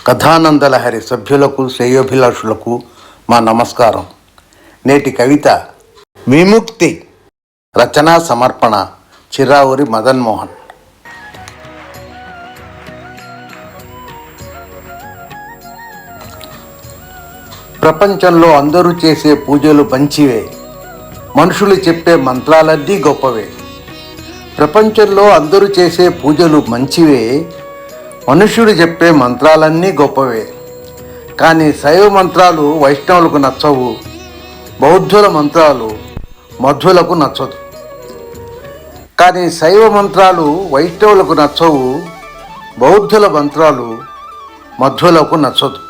కథానందలహరి సభ్యులకు శ్రేయోభిలాషులకు మా నమస్కారం. నేటి కవిత విముక్తి. రచనా సమర్పణ చిర్రావూరి మదన్ మోహన్. ప్రపంచంలో అందరూ చేసే పూజలు మంచివే, మనుషులు చెప్పే మంత్రాలన్నీ గొప్పవే. ప్రపంచంలో అందరూ చేసే పూజలు మంచివే, మనుష్యుడు చెప్పే మంత్రాలన్నీ గొప్పవే. కానీ శైవ మంత్రాలు వైష్ణవులకు నచ్చవు, బౌద్ధుల మంత్రాలు మధ్వులకు నచ్చదు. కానీ శైవ మంత్రాలు వైష్ణవులకు నచ్చవు, బౌద్ధుల మంత్రాలు మధ్వులకు నచ్చదు.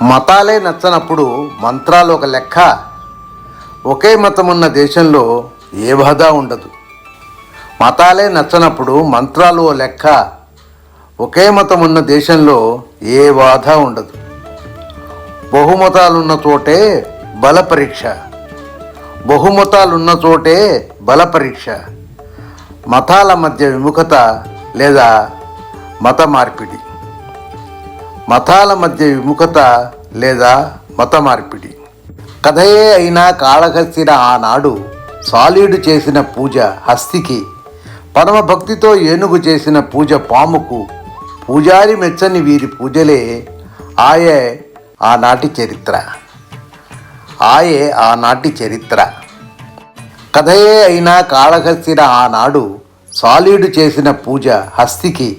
మతాలే నచ్చనప్పుడు మంత్రాలు ఒక లెక్క. ఒకే మతం ఉన్న దేశంలో ఏ బాధ ఉండదు. మతాలే నచ్చనప్పుడు మంత్రాలు ఓ లెక్క. ఒకే మతం ఉన్న దేశంలో ఏ బాధ ఉండదు. బహుమతాలున్న చోటే బల పరీక్ష. బహుమతాలున్న చోటే బల పరీక్ష. మతాల మధ్య విముఖత లేదా మత మార్పిడి. మతాల మధ్య విముఖత లేదా మత మార్పిడి. కథయే అయినా కాళహస్తిన ఆనాడు సాలీడు చేసిన పూజ హస్తికి, పరమ భక్తితో ఏనుగు చేసిన పూజ పాముకు, పూజారి మెచ్చని వీరి పూజలే ఆయే ఆనాటి చరిత్ర. ఆయే ఆనాటి చరిత్ర. కథయే అయినా కాళహస్తిన ఆనాడు సాలీడు చేసిన పూజ హస్తికి,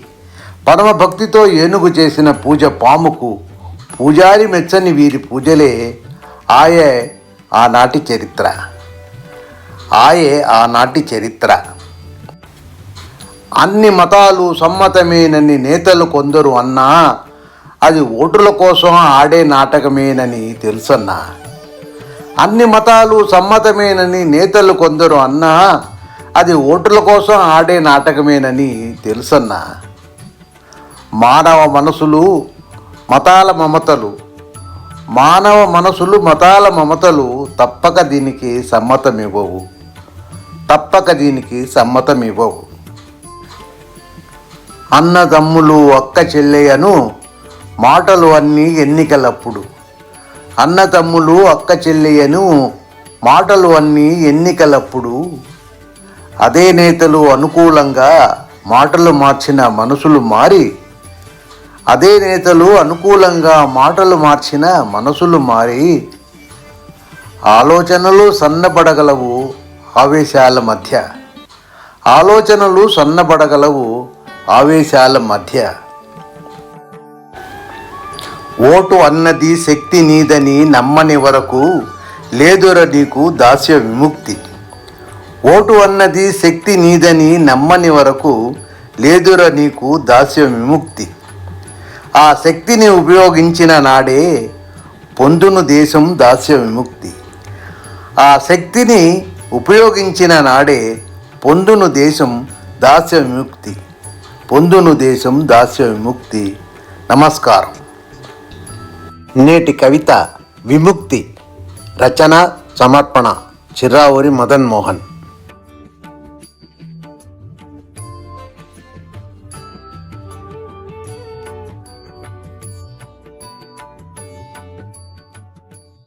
పరమ భక్తితో ఏనుగు చేసిన పూజ పాముకు, పూజారి మెచ్చని వీరి పూజలే ఆయే ఆనాటి చరిత్ర. ఆయే ఆనాటి చరిత్ర. అన్ని మతాలు సమ్మతమేనని నేతలు కొందరు అన్నా, అది ఓటుల కోసం ఆడే నాటకమేనని తెలుసన్నా. అన్ని మతాలు సమ్మతమేనని నేతలు కొందరు అన్నా, అది ఓటుల కోసం ఆడే నాటకమేనని తెలుసన్నా. మానవ మనసులు మతాల మమతలు, మానవ మనసులు మతాల మమతలు తప్పక దీనికి సమ్మతమివ్వవు. తప్పక దీనికి సమ్మతమివ్వవు. అన్నదమ్ములు అక్క చెల్లెయను మాటలు అన్నీ ఎన్నికలప్పుడు. అన్నదమ్ములు అక్క చెల్లెయను మాటలు అన్నీ ఎన్నికలప్పుడు. అదే నేతలు అనుకూలంగా మాటలు మార్చిన మనసులు మారి, అదే నేతలు అనుకూలంగా మాటలు మార్చిన మనసులు మారి, ఆలోచనలు సన్నబడగలవు ఆవేశాల మధ్య. ఆలోచనలు సన్నబడగలవు ఆవేశాల మధ్య. ఓటు అన్నది శక్తి నీదని నమ్మని వరకు లేదుర నీకు దాస్య విముక్తి. ఓటు అన్నది శక్తి నీదని నమ్మని వరకు లేదుర నీకు దాస్య విముక్తి. ఆ శక్తిని ఉపయోగించిన నాడే పొందును దేశం దాస్య విముక్తి. ఆ శక్తిని ఉపయోగించిన నాడే పొందును దేశం దాస్య విముక్తి. పొందును దేశం దాస్య విముక్తి. నమస్కారం. నేటి కవిత విముక్తి. రచన సమర్పణ చిర్రావూరి మదన్ మోహన్.